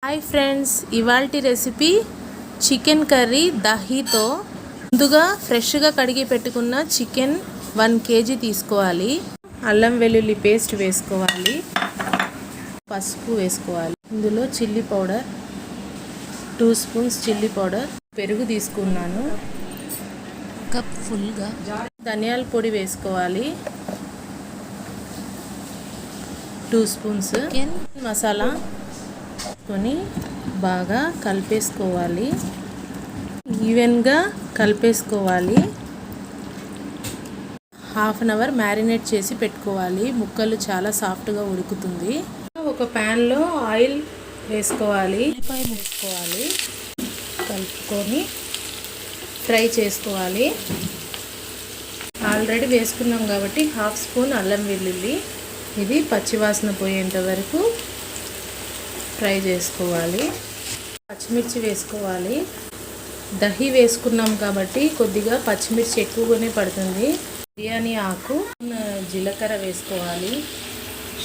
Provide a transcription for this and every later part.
Hi friends, ఇవాల్టి recipe chicken curry దహీతో. ముందుగా ఫ్రెష్గా కడిగి పెట్టుకున్న చికెన్ 1 kg తీసుకోవాలి. అల్లం వెల్లుల్లి పేస్ట్ వేసుకోవాలి. పసుపు వేసుకోవాలి. ఇందులో chilli powder 2 spoons chilli powder, పెరుగు తీసుకున్నాను కప్ ఫుల్గా. ధనియాల పొడి వేసుకోవాలి 2 స్పూన్స్. చికెన్ మసాలా కొని బాగా కలిపేసుకోవాలి. ఈవెన్గా కలిపేసుకోవాలి. హాఫ్ అన్ అవర్ మ్యారినేట్ చేసి పెట్టుకోవాలి. ముక్కలు చాలా సాఫ్ట్గా ఉడుకుతుంది. ఒక ప్యాన్లో ఆయిల్ వేసుకోవాలి. ఉల్లిపాయ వేసుకోవాలి. కలుపుకొని ఫ్రై చేసుకోవాలి. ఆల్రెడీ వేసుకున్నాం కాబట్టి 1/2 స్పూన్ అల్లం వెల్లుల్లి, ఇది పచ్చివాసన పోయేంత వరకు ఫ్రై చేసుకోవాలి. పచ్చిమిర్చి వేసుకోవాలి. దహీ వేసుకున్నాం కాబట్టి కొద్దిగా పచ్చిమిర్చి ఎక్కువగానే పడుతుంది. బిర్యానీ ఆకు, జీలకర్ర వేసుకోవాలి.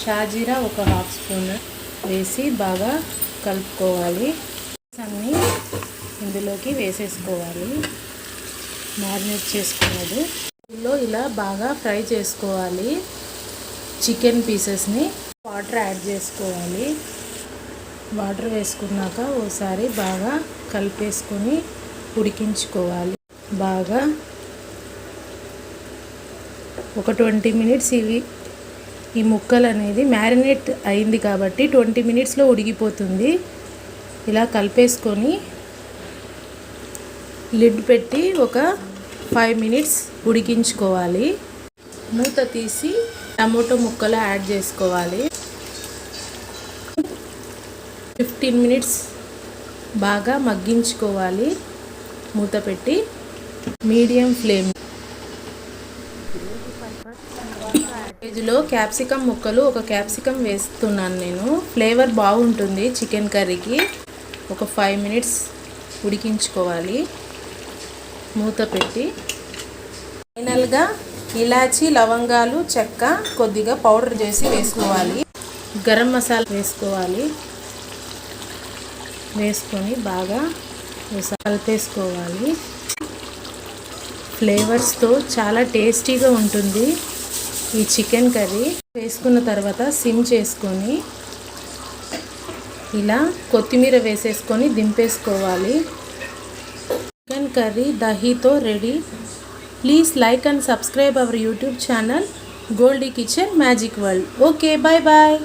షాజీరా ఒక 1/2 స్పూన్ వేసి బాగా కలుపుకోవాలి. అన్నీ ఇందులోకి వేసేసుకోవాలి. మ్యారినేట్ చేసుకున్నది ఇందులో ఇలా బాగా ఫ్రై చేసుకోవాలి. చికెన్ పీసెస్ని వాటర్ యాడ్ చేసుకోవాలి. వాటర్ వేసుకున్నాక ఒకసారి బాగా కలిపేసుకొని ఉడికించుకోవాలి. బాగా ఒక 20 మినిట్స్ ఈ ముక్కలు అనేది మ్యారినేట్ అయింది కాబట్టి 20 మినిట్స్లో ఉడికిపోతుంది. ఇలా కలిపేసుకొని లిడ్ పెట్టి ఒక 5 మినిట్స్ ఉడికించుకోవాలి. మూత తీసి టమోటో ముక్కలు యాడ్ చేసుకోవాలి. 15 మినిట్స్ బాగా మగ్గించుకోవాలి. మూత పెట్టి మీడియం ఫ్లేమ్. కేజీలో క్యాప్సికమ్ ముక్కలు, ఒక క్యాప్సికమ్ వేస్తున్నాను నేను. ఫ్లేవర్ బాగుంటుంది చికెన్ కర్రీకి. ఒక 5 మినిట్స్ ఉడికించుకోవాలి. మూత పెట్టి ఫైనల్గా ఇలాచీ, లవంగాలు, చెక్క కొద్దిగా పౌడర్ చేసి వేసుకోవాలి. గరం మసాలా వేసుకోవాలి. వేసుకొని బాగా కలిపేసుకోవాలి. ఫ్లేవర్స్తో చాలా టేస్టీగా ఉంటుంది ఈ చికెన్ కర్రీ. వేసుకున్న తర్వాత సిమ్ చేసుకొని ఇలా కొత్తిమీర వేసేసుకొని దింపేసుకోవాలి. చికెన్ కర్రీ దహీతో ready. Please like and subscribe our YouTube channel Goldie kitchen magic world. Okay, bye bye.